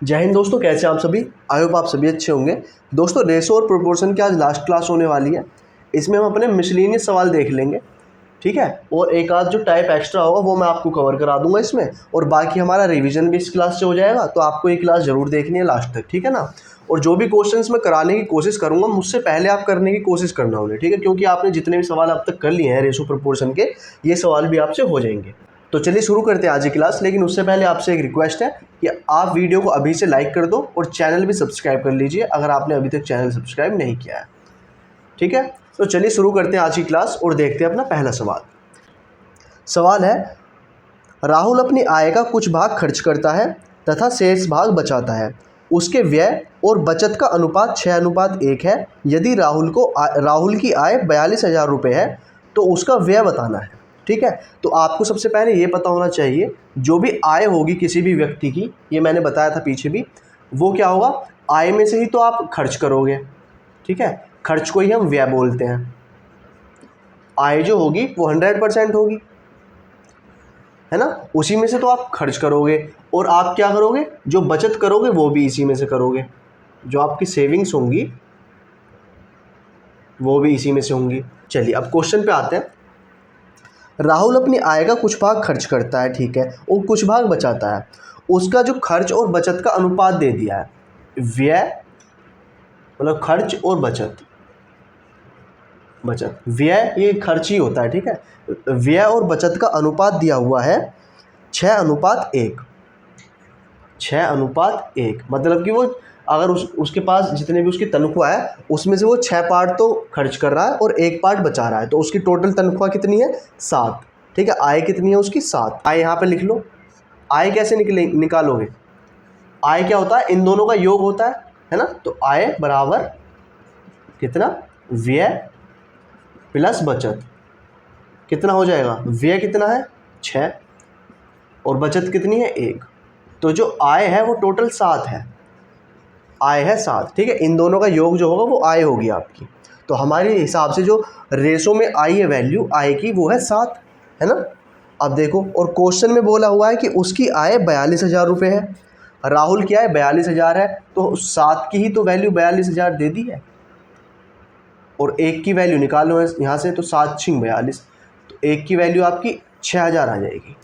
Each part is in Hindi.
जय हिंद दोस्तों, कैसे हैं आप सभी। आई होप आप सभी अच्छे होंगे। दोस्तों, रेशो और प्रोपोर्शन की आज लास्ट क्लास होने वाली है। इसमें हम अपने मिसलेनियस सवाल देख लेंगे, ठीक है। और एक आध जो टाइप एक्स्ट्रा होगा वो मैं आपको कवर करा दूंगा इसमें, और बाकी हमारा रिवीजन भी इस क्लास से हो जाएगा। तो आपको ये क्लास जरूर देखनी है लास्ट तक, ठीक है ना। और जो भी क्वेश्चंस मैं कराने की कोशिश करूंगा, मुझसे पहले आप करने की कोशिश करना उन्हें, ठीक है, क्योंकि आपने जितने भी सवाल अब तक कर लिए हैं रेशो प्रोपोर्शन के, ये सवाल भी आपसे हो जाएंगे। तो चलिए शुरू करते हैं आज की क्लास। लेकिन उससे पहले आपसे एक रिक्वेस्ट है कि आप वीडियो को अभी से लाइक कर दो और चैनल भी सब्सक्राइब कर लीजिए अगर आपने अभी तक चैनल सब्सक्राइब नहीं किया है, ठीक है। तो चलिए शुरू करते हैं आज की क्लास और देखते हैं अपना पहला सवाल। सवाल है, राहुल अपनी आय का कुछ भाग खर्च करता है तथा शेष भाग बचाता है। उसके व्यय और बचत का अनुपात 6:1 है। यदि राहुल की आय 42,000 रुपये है तो उसका व्यय बताना है, ठीक है। तो आपको सबसे पहले ये पता होना चाहिए, जो भी आय होगी किसी भी व्यक्ति की, ये मैंने बताया था पीछे भी, वो क्या होगा, आय में से ही तो आप खर्च करोगे, ठीक है। खर्च को ही हम व्यय बोलते हैं। आय जो होगी वो 100% होगी, है ना, उसी में से तो आप खर्च करोगे। और आप क्या करोगे, जो बचत करोगे वो भी इसी में से करोगे। जो आपकी सेविंग्स होंगी वो भी इसी में से होंगी। चलिए अब क्वेश्चन पे आते हैं। राहुल अपनी आय का कुछ भाग खर्च करता है, ठीक है, और कुछ भाग बचाता है। उसका जो खर्च और बचत का अनुपात दे दिया है, व्यय मतलब खर्च और बचत व्यय ये खर्च ही होता है, ठीक है। व्यय और बचत का अनुपात दिया हुआ है 6:1। 6:1 मतलब कि वो अगर उसके पास जितने भी उसकी तनख्वाह है उसमें से वो 6 पार्ट तो खर्च कर रहा है और 1 पार्ट बचा रहा है, तो उसकी टोटल तनख्वाह कितनी है, 7, ठीक है। आय कितनी है उसकी, 7। आय यहाँ पे लिख लो। आय कैसे निकालोगे, आय क्या होता है, इन दोनों का योग होता है ना। तो आय बराबर कितना, व्यय प्लस बचत, कितना हो जाएगा, व्यय कितना है 6 और बचत कितनी है 1। तो जो आय है वो टोटल 7 है, आय है 7, ठीक है। इन दोनों का योग जो होगा वो आय होगी आपकी। तो हमारे हिसाब से जो रेशो में आई है वैल्यू आय की, वो है 7, है ना। अब देखो, और क्वेश्चन में बोला हुआ है कि उसकी आय 42,000 रुपये है, राहुल की आय 42,000 है, तो 7 की ही तो वैल्यू 42,000 दे दी है, और 1 की वैल्यू निकालो यहाँ से, तो 7×6 = 42, तो 1 की वैल्यू आपकी 6,000 आ जाएगी,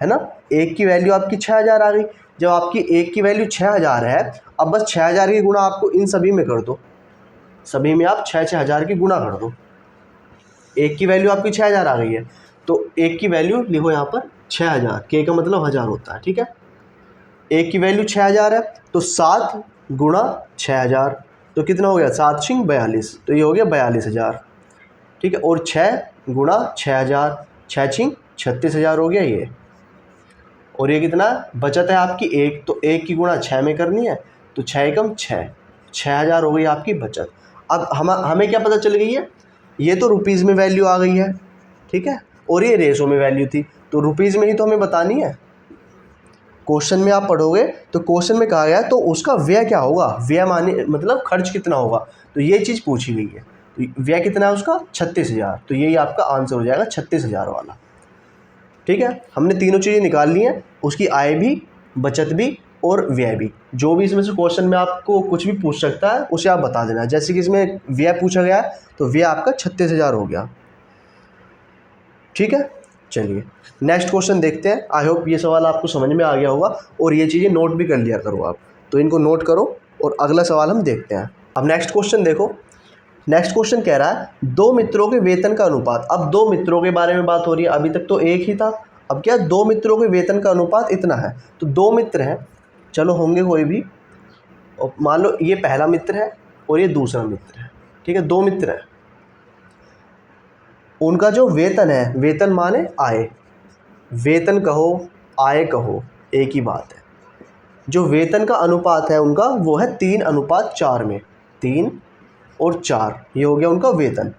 है ना। 1 की वैल्यू आपकी 6,000 आ गई। जब आपकी 1 की वैल्यू 6,000 है, अब बस 6,000 की गुणा आपको इन सभी में कर दो, सभी में आप 6,000 की गुणा कर दो। 1 की वैल्यू आपकी 6,000 आ गई है, तो 1 की वैल्यू लिखो यहाँ पर 6,000, के का मतलब 1000 होता है, ठीक है। 1 की वैल्यू 6,000 है, तो 7 गुणा 6,000, तो कितना हो गया, 7×42, तो ये हो गया 42,000, ठीक है। और 6 गुणा 6,000, 6×36 हो गया ये। और ये कितना बचत है आपकी 1, तो 1 की गुणा 6 में करनी है, तो 6×6 6,000 हो गई आपकी बचत। अब हमें क्या पता चल गई है, ये तो रुपीज़ में वैल्यू आ गई है, ठीक है, और ये रेशो में वैल्यू थी, तो रुपीज़ में ही तो हमें बतानी है। क्वेश्चन में आप पढ़ोगे तो क्वेश्चन में कहा गया तो उसका व्यय क्या होगा, व्यय माने मतलब खर्च कितना होगा, तो ये चीज़ पूछी गई है। तो व्यय कितना है उसका 36,000, तो यही आपका आंसर हो जाएगा 36,000 वाला, ठीक है। हमने तीनों चीज़ें निकाल ली हैं, उसकी आय भी, बचत भी और व्यय भी। जो भी इसमें से क्वेश्चन में आपको कुछ भी पूछ सकता है उसे आप बता देना। जैसे कि इसमें व्यय पूछा गया है तो व्यय आपका 36,000 हो गया, ठीक है। चलिए नेक्स्ट क्वेश्चन देखते हैं। आई होप ये सवाल आपको समझ में आ गया होगा, और ये चीज़ें नोट भी कर लिया करो आप, तो इनको नोट करो और अगला सवाल हम देखते हैं। अब नेक्स्ट क्वेश्चन देखो। नेक्स्ट क्वेश्चन कह रहा है 2 मित्रों के वेतन का अनुपात। अब 2 मित्रों के बारे में बात हो रही है, अभी तक तो एक ही था, अब क्या 2 मित्रों के वेतन का अनुपात इतना है। तो 2 मित्र हैं, चलो होंगे कोई भी, और मान लो ये पहला मित्र है और ये दूसरा मित्र है, ठीक है, 2 मित्र हैं। उनका जो वेतन है, वेतन माने आय, वेतन कहो आय कहो एक ही बात है। जो वेतन का अनुपात है उनका वो है 3:4 में, 3 और 4, ये हो गया उनका वेतन।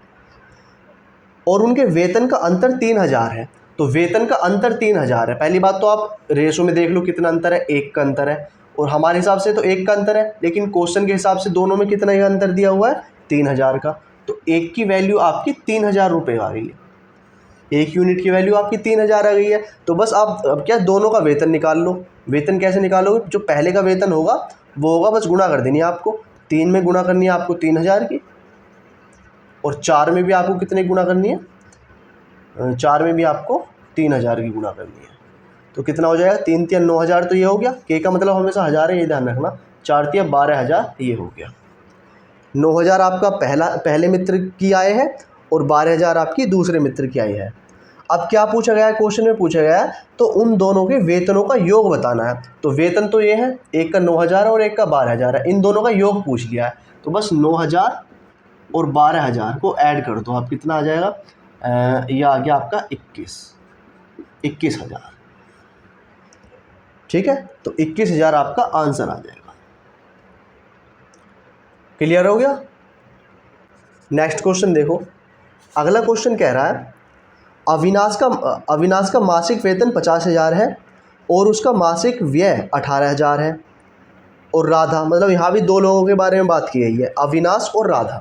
और उनके वेतन का अंतर 3,000 है, तो वेतन का अंतर 3,000 है। पहली बात तो आप रेशो में देख लो कितना अंतर है, 1 का अंतर है, और हमारे हिसाब से तो 1 का अंतर है, लेकिन क्वेश्चन के हिसाब से दोनों में कितना का अंतर दिया हुआ है, 3,000 का। तो 1 की वैल्यू आपकी 3,000 रुपये आ गई है। एक यूनिट की वैल्यू आपकी 3000 आ गई है। तो बस आप अब क्या दोनों का वेतन निकाल लो। वेतन कैसे निकालोगे, जो पहले का वेतन होगा वो होगा बस गुणा कर देनी है आपको, 3 में गुणा करनी है आपको 3000 की, और 4 में भी आपको कितने गुणा करनी है, 4 में भी आपको 3000 की गुणा करनी है। तो कितना हो जाएगा, 3 3 9000, तो ये हो गया। के का मतलब हमेशा हज़ार है, ये ध्यान रखना। 4 3 12000, ये हो गया। 9000 आपका पहले मित्र की आय है और 12000 आपकी दूसरे मित्र की आय है। अब क्या पूछा गया है, क्वेश्चन में पूछा गया है तो उन दोनों के वेतनों का योग बताना है। तो वेतन तो ये है, एक का 9000 और एक का 12000 है, इन दोनों का योग पूछ लिया है। तो बस 9000 और 12000 को ऐड कर दो, आप कितना आ जाएगा, यह आ गया आपका 21000। ठीक है, तो 21000 आपका आंसर आ जाएगा। क्लियर हो गया। नेक्स्ट क्वेश्चन देखो, अगला क्वेश्चन कह रहा है अविनाश का मासिक वेतन 50,000 है और उसका मासिक व्यय 18,000 है। और राधा, मतलब यहाँ भी दो लोगों के बारे में बात की गई है, अविनाश और राधा।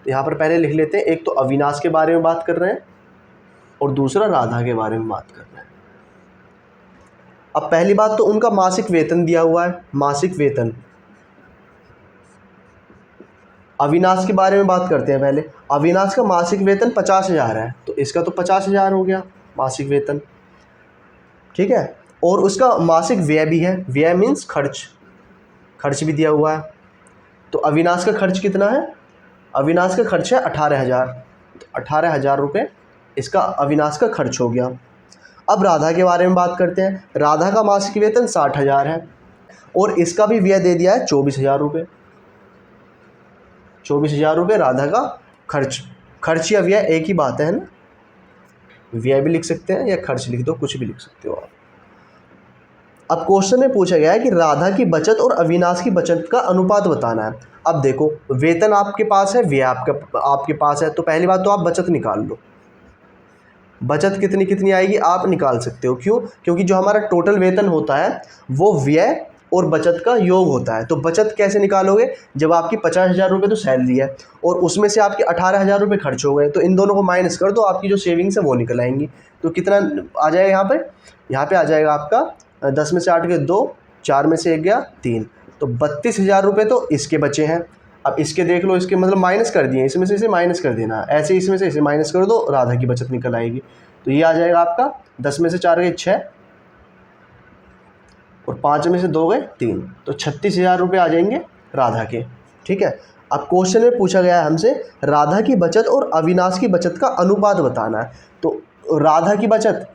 तो यहाँ पर पहले लिख लेते हैं, एक तो अविनाश के बारे में बात कर रहे हैं और दूसरा राधा के बारे में बात कर रहे हैं। अब पहली बात तो उनका मासिक वेतन दिया हुआ है, मासिक वेतन। अविनाश के बारे में बात करते हैं पहले। अविनाश का मासिक वेतन 50,000 है, तो इसका तो 50,000 हो गया मासिक वेतन। ठीक है, और उसका मासिक व्यय भी है, व्यय मीन्स खर्च, खर्च भी दिया हुआ है। तो अविनाश का खर्च कितना है, अविनाश का खर्च है 18,000, तो 18,000 रुपये इसका अविनाश का खर्च हो गया। अब राधा के बारे में बात करते हैं। राधा का मासिक वेतन 60,000 है और इसका भी व्यय दे दिया है 24,000 रुपये। 24,000 रुपये राधा का खर्च। खर्च या व्यय एक ही बात है ना, व्यय भी लिख सकते हैं या खर्च लिख दो, कुछ भी लिख सकते हो आप। अब क्वेश्चन में पूछा गया है कि राधा की बचत और अविनाश की बचत का अनुपात बताना है। अब देखो, वेतन आपके पास है, व्यय आपके पास है, तो पहली बात तो आप बचत निकाल लो। बचत कितनी कितनी आएगी आप निकाल सकते हो। क्यों, क्योंकि जो हमारा टोटल वेतन होता है वो व्यय और बचत का योग होता है। तो बचत कैसे निकालोगे, जब आपकी 50,000 रुपये तो सैलरी है और उसमें से आपके 18,000 रुपये खर्च हो गए, तो इन दोनों को माइनस कर दो, आपकी जो सेविंग्स है वो निकल आएंगी। तो कितना आ जाएगा यहाँ पे आ जाएगा आपका 10 में से 8 गए 2, 4 में से 1 गया 3, तो 32,000 रुपये तो इसके बचे हैं। अब इसके देख लो, इसके मतलब माइनस कर दिए, इसमें से इसे माइनस कर देना, ऐसे इसमें से इसे माइनस कर दो, राधा की बचत निकल आएगी। तो ये आ जाएगा आपका 10 में से 4 गए 6 और 5 में से 2 गए 3, तो 36,000 रुपये आ जाएंगे राधा के। ठीक है, अब क्वेश्चन में पूछा गया है हमसे राधा की बचत और अविनाश की बचत का अनुपात बताना है। तो राधा की बचत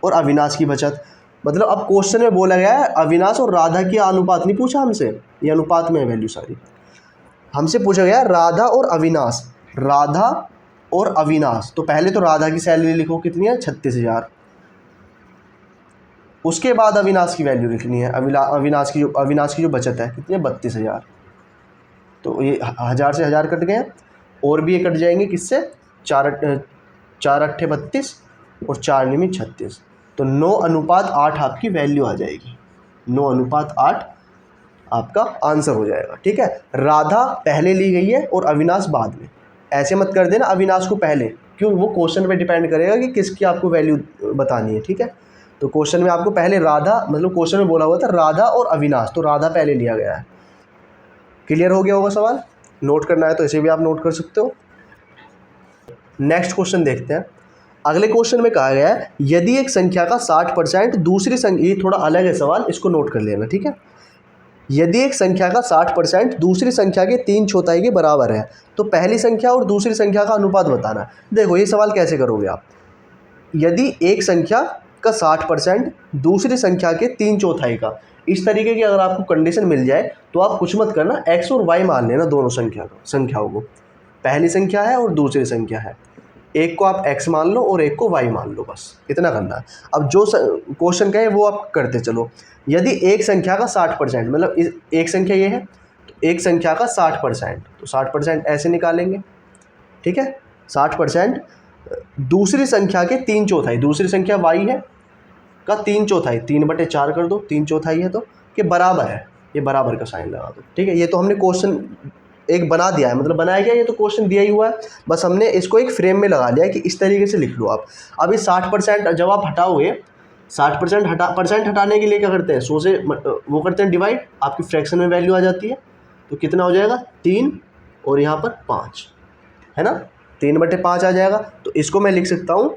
और अविनाश की बचत, मतलब अब क्वेश्चन में बोला गया है अविनाश और राधा की अनुपात नहीं पूछा हमसे, ये अनुपात में है वैल्यू सारी। हमसे पूछा गया राधा और अविनाश, राधा और अविनाश। तो पहले तो राधा की सैलरी लिखो, कितनी है 36,000। उसके बाद अविनाश की वैल्यू लिखनी है, अविनाश की जो बचत है कितनी है 32,000। तो ये 1000 से 1000 कट गए, और भी ये कट जाएंगे किससे, 4 8 32 और 4 निमी 36, तो 9:8 आपकी वैल्यू आ जाएगी। 9:8 आपका आंसर हो जाएगा। ठीक है, राधा पहले ली गई है और अविनाश बाद में। ऐसे मत कर देना अविनाश को पहले, क्यों, वो क्वेश्चन पे डिपेंड करेगा कि किसकी आपको वैल्यू बतानी है। ठीक है, तो क्वेश्चन में आपको पहले राधा, मतलब क्वेश्चन में बोला हुआ था राधा और अविनाश, तो राधा पहले लिया गया है। क्लियर हो गया होगा सवाल, नोट करना है तो इसे भी आप नोट कर सकते हो। नेक्स्ट क्वेश्चन देखते हैं। अगले क्वेश्चन में कहा गया है यदि एक संख्या का 60% दूसरी संख्या, ये थोड़ा अलग है सवाल, इसको नोट कर लेना। ठीक है, यदि एक संख्या का 60% दूसरी संख्या के 3/4 के बराबर है तो पहली संख्या और दूसरी संख्या का अनुपात बताना है। देखो ये सवाल कैसे करोगे आप, यदि एक संख्या का 60% दूसरी संख्या के 3/4 का, इस तरीके की अगर आपको कंडीशन मिल जाए तो आप कुछ मत करना, x और y मान लेना दोनों संख्याओं को। पहली संख्या है और दूसरी संख्या है, एक को आप x मान लो और एक को y मान लो, बस इतना करना है। अब जो क्वेश्चन कहे वो आप करते चलो। यदि एक संख्या का 60%, मतलब एक संख्या ये है तो एक संख्या का 60%, तो 60% ऐसे निकालेंगे। ठीक है, 60% दूसरी संख्या के 3/4, दूसरी संख्या y है का 3/4, 3/4 कर दो, 3/4 है तो कि बराबर है, ये बराबर का साइन लगा दो। ठीक है, ये तो हमने क्वेश्चन एक बना दिया है, मतलब बनाया गया, ये तो क्वेश्चन दिया ही हुआ है, बस हमने इसको एक फ्रेम में लगा लिया है कि इस तरीके से लिख लो आप। अब ये 60% जब आप हटाओगे, 60% परसेंट हटाने के लिए क्या करते हैं, 100 से वो करते हैं डिवाइड, आपकी फ्रैक्शन में वैल्यू आ जाती है, तो कितना हो जाएगा 3 और यहाँ पर 5 है ना, 3/5 आ जाएगा। तो इसको मैं लिख सकता हूँ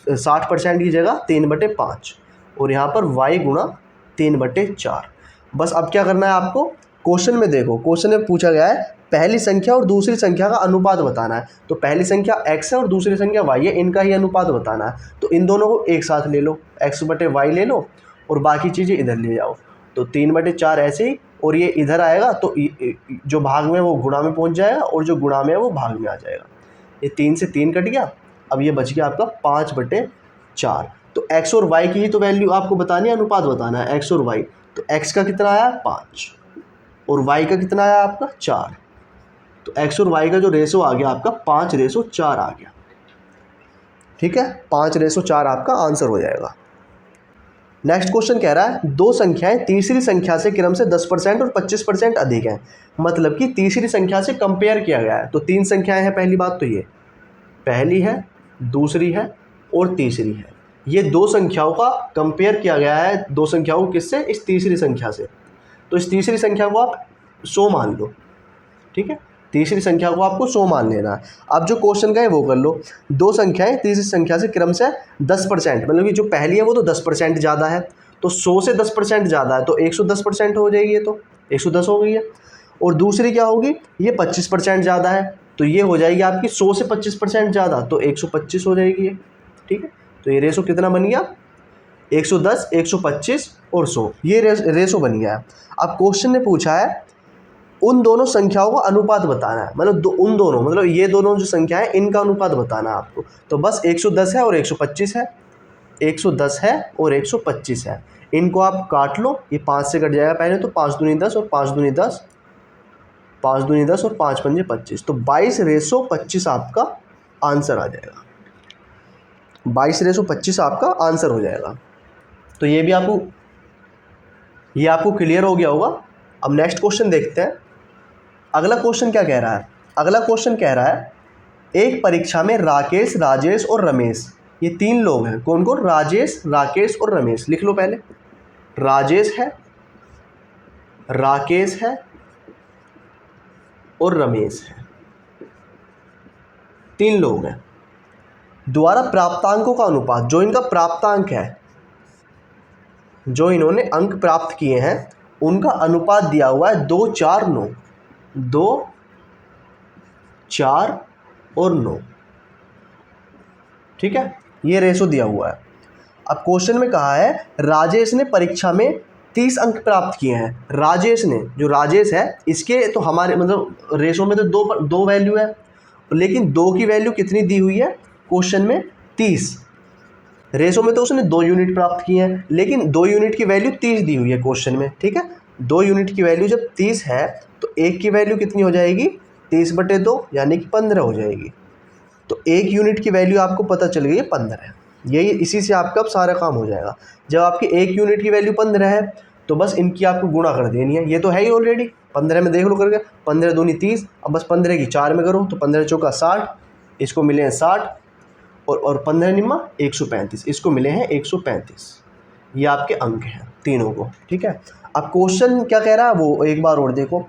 60% की जगह 3/5 और यहाँ पर y गुणा 3/4। बस अब क्या करना है आपको, क्वेश्चन में देखो, क्वेश्चन में पूछा गया है पहली संख्या और दूसरी संख्या का अनुपात बताना है। तो पहली संख्या x है और दूसरी संख्या y है, इनका ही अनुपात बताना है। तो इन दोनों को एक साथ ले लो, x/y ले लो और बाकी चीज़ें इधर ले जाओ। तो 3/4 ऐसे ही, और ये इधर आएगा तो जो भाग में वो गुणा में पहुंच जाएगा और जो गुणा में है वो भाग में आ जाएगा। ये 3 से 3 कट गया, अब ये बच गया आपका 5/4। तो x और y की ही तो वैल्यू आपको बतानी है, अनुपात बताना है x और y। तो x का कितना आया 5 और y का कितना आया आपका 4। तो x और y का जो रेशो आ गया आपका 5:4 आ गया। ठीक है, 5:4 आपका आंसर हो जाएगा। नेक्स्ट क्वेश्चन कह रहा है दो संख्याएं तीसरी संख्या से क्रम से 10% और 25% अधिक हैं, मतलब कि तीसरी संख्या से कंपेयर किया गया है। तो 3 संख्याएं हैं, पहली बात तो ये पहली है, दूसरी है और तीसरी है। ये दो संख्याओं का कंपेयर किया गया है, दो संख्याओं को किससे, इस तीसरी संख्या से। तो इस तीसरी संख्या को आप 100 मान लो। ठीक है, तीसरी संख्या को आपको 100 मान लेना है। अब जो क्वेश्चन का है वो कर लो, दो संख्याएं तीसरी संख्या से क्रम से 10%, मतलब कि जो पहली है वो तो 10% ज़्यादा है, तो 100 से 10% ज़्यादा है तो 110% हो जाएगी, ये तो 110 हो गई है। और दूसरी क्या होगी, ये 25% ज़्यादा है, तो ये हो जाएगी आपकी 100 से 25% ज़्यादा, तो 125 हो जाएगी ये। ठीक है, तो ये रेशो कितना बन गया, 110, 125 और 100, ये रेशो बन गया है। अब क्वेश्चन ने पूछा है उन दोनों संख्याओं का अनुपात बताना है, मतलब उन दोनों, मतलब ये दोनों जो संख्या है इनका अनुपात बताना है आपको। तो बस 110 है और 125 है, 110 है और 125 है, इनको आप काट लो, ये 5 से कट जाएगा पहले, तो 5 दूनी 10 और 5 दूनी 10, 5 दूनी 10 और 5 पंजे 25, तो 22:25 आपका आंसर आ जाएगा। 22:25 आपका आंसर हो जाएगा। तो ये भी आपको क्लियर हो गया होगा। अब नेक्स्ट क्वेश्चन देखते हैं। अगला क्वेश्चन क्या कह रहा है, अगला क्वेश्चन कह रहा है एक परीक्षा में राकेश, राजेश और रमेश, ये 3 लोग हैं। कौन कौन, राजेश, राकेश और रमेश। लिख लो पहले, राजेश है, राकेश है और रमेश है, 3 लोग हैं। द्वारा प्राप्तांकों का अनुपात, जो इनका प्राप्तांक है, जो इन्होंने अंक प्राप्त किए हैं उनका अनुपात दिया हुआ है 2, 4, 9, 2, 4 और 9। ठीक है, ये रेशो दिया हुआ है। अब क्वेश्चन में कहा है राजेश ने परीक्षा में 30 अंक प्राप्त किए हैं। राजेश ने, जो राजेश है इसके तो हमारे मतलब रेशो में तो दो वैल्यू है, लेकिन 2 की वैल्यू कितनी दी हुई है क्वेश्चन में, 30। रेशो में तो उसने 2 यूनिट प्राप्त किए हैं, लेकिन 2 यूनिट की वैल्यू 30 दी हुई है क्वेश्चन में। ठीक है, 2 यूनिट की वैल्यू जब 30 है तो 1 की वैल्यू कितनी हो जाएगी, 30/2 यानी कि 15 हो जाएगी। तो 1 यूनिट की वैल्यू आपको पता चल गई है 15 है। यही, इसी से आपका अब सारा काम हो जाएगा। जब आपकी 1 यूनिट की वैल्यू 15 है तो बस इनकी आपको गुणा कर देनी है, ये तो है ही ऑलरेडी। 15 में देख लो करके, 15 दूनी 30, अब बस 15 की 4 में करो तो 15 चौका 60, इसको मिले हैं 60 और 15 निम्मा 135, इसको मिले हैं 135। ये आपके अंक हैं तीनों को। ठीक है, अब क्वेश्चन क्या कह रहा है वो एक बार और देखो।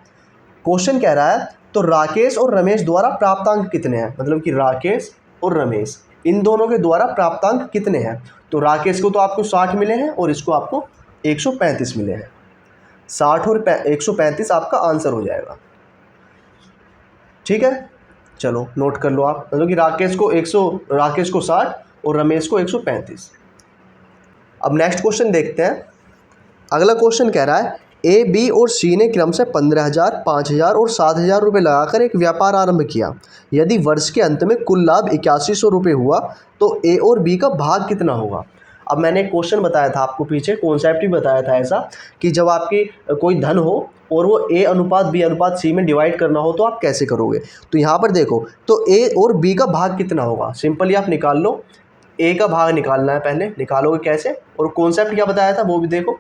क्वेश्चन कह रहा है तो राकेश और रमेश द्वारा प्राप्तांक कितने हैं, मतलब कि राकेश और रमेश इन दोनों के द्वारा प्राप्तांक कितने हैं। तो राकेश को तो आपको 60 मिले हैं और इसको आपको 135 मिले हैं। 60 और 135 आपका आंसर हो जाएगा। ठीक है, चलो नोट कर लो आप, मतलब कि राकेश को 60 और रमेश को 135। अब नेक्स्ट क्वेश्चन देखते हैं। अगला क्वेश्चन कह रहा है ए, बी और सी ने क्रम से 15,000, 5,000 और 7,000 रुपये लगाकर एक व्यापार आरंभ किया। यदि वर्ष के अंत में कुल लाभ 8100 रुपये हुआ तो ए और बी का भाग कितना होगा। अब मैंने एक क्वेश्चन बताया था आपको, पीछे कॉन्सेप्ट भी बताया था ऐसा कि जब आपकी कोई धन हो और वो ए अनुपात बी अनुपात सी में डिवाइड करना हो तो आप कैसे करोगे। तो यहाँ पर देखो, तो ए और बी का भाग कितना होगा, सिंपली आप निकाल लो। ए का भाग निकालना है, पहले निकालोगे कैसे, और कॉन्सेप्ट क्या बताया था वो भी देखो।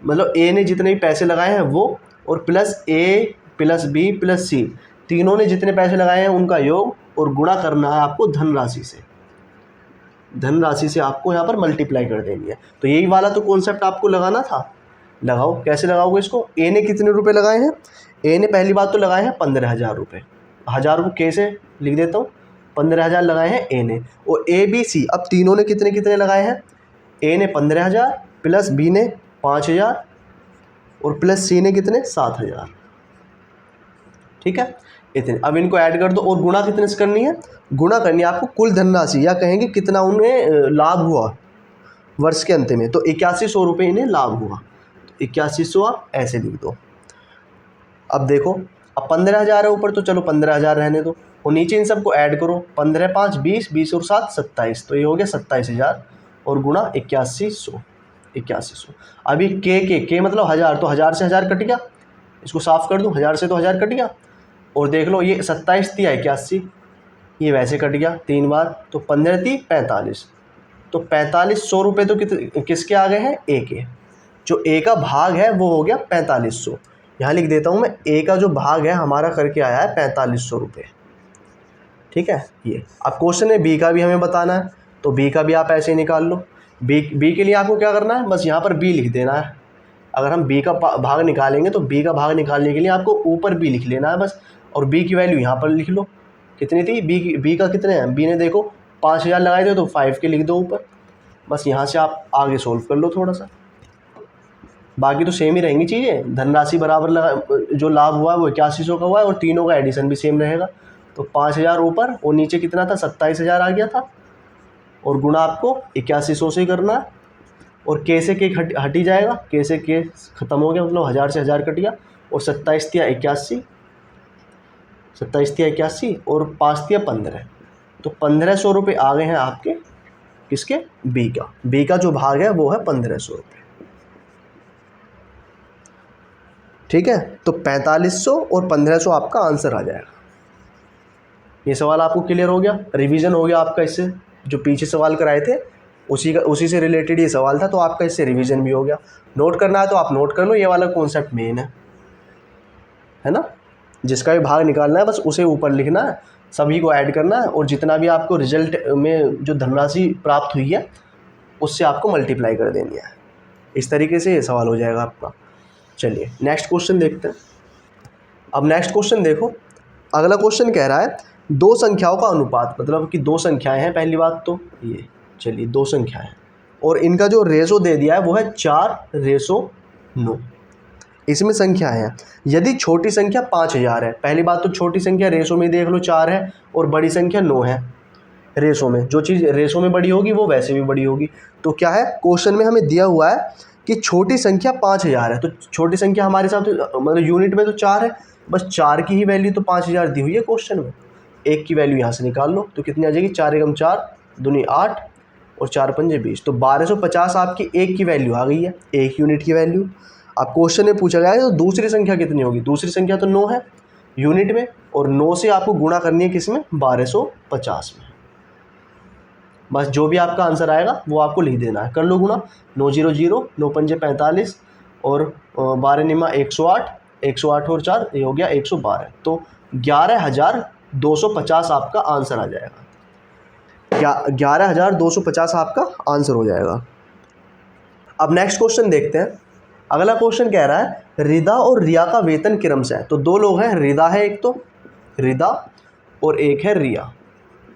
मतलब ए ने जितने भी पैसे लगाए हैं वो, और प्लस ए प्लस बी प्लस सी, तीनों ने जितने पैसे लगाए हैं उनका योग और गुणा करना है आपको धनराशि से। धनराशि से आपको यहाँ पर मल्टीप्लाई कर देनी है। तो यही वाला तो कॉन्सेप्ट आपको लगाना था। लगाओ, कैसे लगाओगे इसको। ए ने कितने रुपए लगाए हैं, ए ने पहली बात तो लगाए हैं 15,000 रुपये। 1000 को कैसे लिख देता हूँ, 15,000 लगाए हैं ए ने। और ए बी सी अब तीनों ने कितने कितने लगाए हैं, ए ने 15,000 प्लस बी ने 5,000 और प्लस सी ने कितने 7,000। ठीक है, इतने। अब इनको ऐड कर दो और गुणा कितने से करनी है, गुणा करनी है आपको कुल धनराशि, या कहेंगे कितना उन्हें लाभ हुआ वर्ष के अंत में। तो 8100 रुपये इन्हें लाभ हुआ, तो 8100 आप ऐसे लिख दो। अब देखो, अब 15,000 है ऊपर, तो चलो 15,000 रहने दो और नीचे इन सबको ऐड करो। 15 5 20, 20 और 7 27, तो ये हो गया 27,000 और गुणा 8100। 8100 अभी के मतलब 1000, तो 1000 से 1000 कट गया, इसको साफ कर दूँ, 1000 से तो 1000 कट गया। और देख लो ये 27 थी 81, ये वैसे कट गया 3 बार, तो 15 थी 45, तो 4500 रुपये तो किसके आ गए हैं, ए के। जो ए का भाग है वो हो गया 4500। यहाँ लिख देता हूँ मैं, ए का जो भाग है हमारा करके आया है 4500 रुपये। ठीक है, ये अब क्वेश्चन है बी का भी हमें बताना है, तो बी का भी आप ऐसे ही निकाल लो। बी के लिए आपको क्या करना है, बस यहाँ पर बी लिख देना है। अगर हम बी का भाग निकालेंगे तो बी का भाग निकालने के लिए आपको ऊपर बी लिख लेना है बस, और बी की वैल्यू यहाँ पर लिख लो कितनी थी। बी का कितने हैं, बी ने देखो 5,000 लगाए थे, तो 5 के लिख दो ऊपर। बस यहाँ से आप आगे सोल्व कर लो थोड़ा सा, बाकी तो सेम ही रहेंगी चीज़ें। धनराशि बराबर लगा, जो लाभ हुआ है वो 8100 का हुआ है और तीनों का एडिशन भी सेम रहेगा। तो 5,000 ऊपर और नीचे कितना था, 27,000 आ गया था, और गुणा आपको 8100 से ही करना है। और के से के हट ही जाएगा, के से के ख़त्म हो गया, मतलब 1000 से 1000 कट गया, और 27 तिया 81, 27 तिया 81 और 5 तिया 15, तो 1500 रुपये आ गए हैं आपके, किसके, बी का। बी का जो भाग है वो है 1500 रुपये। ठीक है, तो 4500 और 1500 आपका आंसर आ जाएगा। ये सवाल आपको क्लियर हो गया, रिवीजन हो गया आपका इससे। जो पीछे सवाल कराए थे उसी से रिलेटेड ये सवाल था, तो आपका इससे रिवीजन भी हो गया। नोट करना है तो आप नोट कर लो, ये वाला कॉन्सेप्ट मेन है ना। जिसका भी भाग निकालना है बस उसे ऊपर लिखना है, सभी को ऐड करना है, और जितना भी आपको रिजल्ट में जो धनराशि प्राप्त हुई है उससे आपको मल्टीप्लाई कर देनी है। इस तरीके से ये सवाल हो जाएगा आपका। चलिए नेक्स्ट क्वेश्चन देखते हैं। अब नेक्स्ट क्वेश्चन देखो, अगला क्वेश्चन कह रहा है दो संख्याओं का अनुपात, मतलब कि दो संख्याएं हैं पहली बात तो ये, चलिए दो संख्याएं हैं और इनका जो रेशो दे दिया है वो है 4:9। इसमें संख्या है, यदि छोटी संख्या 5000 है, पहली बात तो छोटी संख्या रेशो में देख लो 4 है और बड़ी संख्या 9 है। रेशो में जो चीज़ रेशो में बड़ी होगी वो वैसे भी बड़ी होगी। तो क्या है, क्वेश्चन में हमें दिया हुआ है कि छोटी संख्या 5000 है, तो छोटी संख्या हमारे साथ मतलब यूनिट में तो 4 है, बस 4 की ही वैल्यू तो 5000 दी हुई है क्वेश्चन में। एक की वैल्यू यहाँ से निकाल लो, तो कितनी आ जाएगी, 4 एकम 4 दूनी 8 और 4 पंजे 20, तो 1250 आपकी एक की वैल्यू आ गई है, एक यूनिट की वैल्यू। अब क्वेश्चन में पूछा गया है तो दूसरी संख्या कितनी होगी, दूसरी संख्या तो 9 है यूनिट में, और 9 से आपको गुणा करनी है किसमें, 1250 में। बस जो भी आपका आंसर आएगा वो आपको लिख देना है। कर लो गुणा, 9 0 0, 9 पंजे 45 और 12 निमा 108, 108 और 4 ये हो गया 112, तो 11,250 आपका आंसर आ जाएगा। 11,250 आपका आंसर हो जाएगा। अब नेक्स्ट क्वेश्चन देखते हैं। अगला क्वेश्चन कह रहा है रिदा और रिया का वेतन क्रम से है। तो दो लोग हैं, रिदा है एक, तो रिदा और एक है रिया।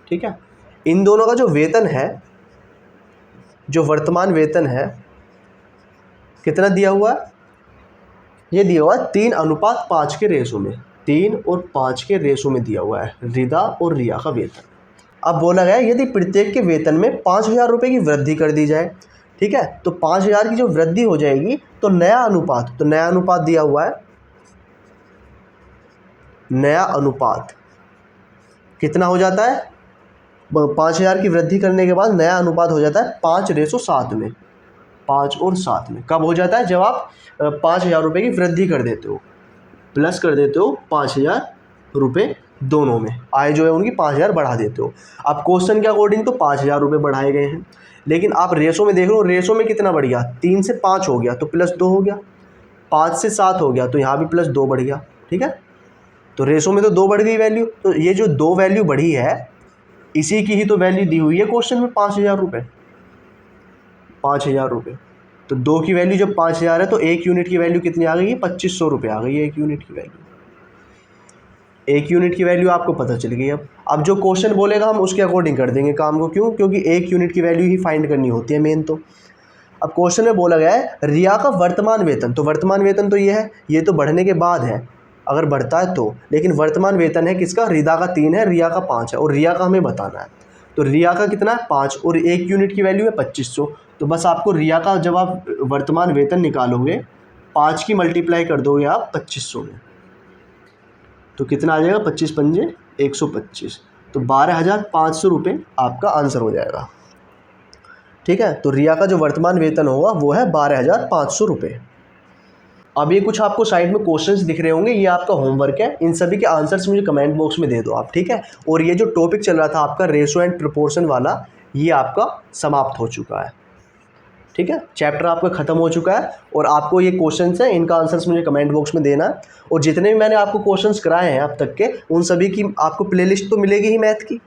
ठीक है, इन दोनों का जो वेतन है, जो वर्तमान वेतन है, कितना दिया हुआ है, ये दिया हुआ है 3:5 के रेशो में, 3 और 5 के रेशो में दिया हुआ है रिदा और रिया का वेतन। अब बोला गया यदि प्रत्येक के वेतन में 5,000 रुपये की वृद्धि कर दी जाए, ठीक है, तो 5,000 की जो वृद्धि हो जाएगी तो नया अनुपात, तो नया अनुपात दिया हुआ है, नया अनुपात कितना हो जाता है, 5,000 की वृद्धि करने के बाद नया अनुपात हो जाता है 5:7 में, 5 और 7 में। कब हो जाता है, जब आप 5,000 रुपये की वृद्धि कर देते हो, प्लस कर देते हो 5,000 रुपये, दोनों में आय जो है उनकी 5,000 बढ़ा देते हो। अब क्वेश्चन के अकॉर्डिंग तो 5,000 रुपये बढ़ाए गए हैं, लेकिन आप रेशो में देख लो, रेशो में कितना बढ़ गया, 3 से 5 हो गया तो +2 हो गया, 5 से 7 हो गया तो यहाँ भी +2 बढ़ गया। ठीक है, तो रेशो में तो 2 बढ़ गई वैल्यू, तो ये जो 2 वैल्यू बढ़ी है इसी की ही तो वैल्यू दी हुई है क्वेश्चन में 5000 रुपये, 5000 रुपये। तो 2 की वैल्यू जब 5000 है तो 1 यूनिट की वैल्यू कितनी आ गई है, 2500 रुपये आ गई है 1 यूनिट की वैल्यू। 1 यूनिट की वैल्यू आपको पता चल गई। अब जो क्वेश्चन बोलेगा हम उसके अकॉर्डिंग कर देंगे काम को, क्यों, क्योंकि 1 यूनिट की वैल्यू ही फाइंड करनी होती है मेन। तो अब क्वेश्चन में बोला गया है रिया का वर्तमान वेतन, तो वर्तमान वेतन तो ये है, ये तो बढ़ने के बाद है अगर बढ़ता है तो, लेकिन वर्तमान वेतन है किसका, रिदा का 3 है, रिया का 5 है, और रिया का हमें बताना है। तो रिया का कितना है 5 और 1 यूनिट की वैल्यू है 2500। तो बस आपको रिया का जब आप वर्तमान वेतन निकालोगे 5 की मल्टीप्लाई कर दोगे आप 2500 में, तो कितना आ जाएगा, 25 पंजे 125, तो 12,500 रुपये आपका आंसर हो जाएगा। ठीक है, तो रिया का जो वर्तमान वेतन होगा वो है 12,500 रुपये। अब ये कुछ आपको साइड में क्वेश्चंस दिख रहे होंगे, ये आपका होमवर्क है, इन सभी के आंसर्स मुझे कमेंट बॉक्स में दे दो आप, ठीक है। और ये जो टॉपिक चल रहा था आपका रेशो एंड प्रोपोर्शन वाला, ये आपका समाप्त हो चुका है, ठीक है, चैप्टर आपका ख़त्म हो चुका है। और आपको ये क्वेश्चंस हैं, इनका आंसर्स मुझे कमेंट बॉक्स में देना है। और जितने भी मैंने आपको क्वेश्चंस कराए हैं अब तक के, उन सभी की आपको प्लेलिस्ट तो मिलेगी ही, मैथ की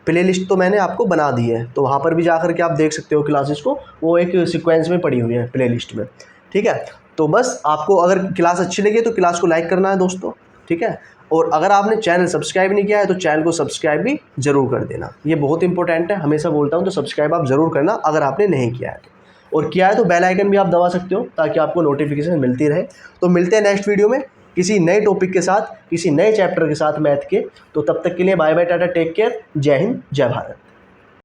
प्लेलिस्ट तो मैंने आपको बना दी है, तो वहाँ पर भी जा कर के आप देख सकते हो क्लासेस को, वो एक सीक्वेंस में पड़ी हुई है प्लेलिस्ट में, ठीक है। तो बस आपको अगर क्लास अच्छी लगी तो क्लास को लाइक करना है दोस्तों, ठीक है। और अगर आपने चैनल सब्सक्राइब नहीं किया है तो चैनल को सब्सक्राइब भी ज़रूर कर देना, ये बहुत इंपॉर्टेंट है, हमेशा बोलता हूँ, तो सब्सक्राइब आप ज़रूर करना अगर आपने नहीं किया है तो। और किया है तो बेल आइकन भी आप दबा सकते हो ताकि आपको नोटिफिकेशन मिलती रहे। तो मिलते हैं नेक्स्ट वीडियो में किसी नए टॉपिक के साथ, किसी नए चैप्टर के साथ मैथ के। तो तब तक के लिए bye bye, tata, take care, जय हिंद, जय भारत।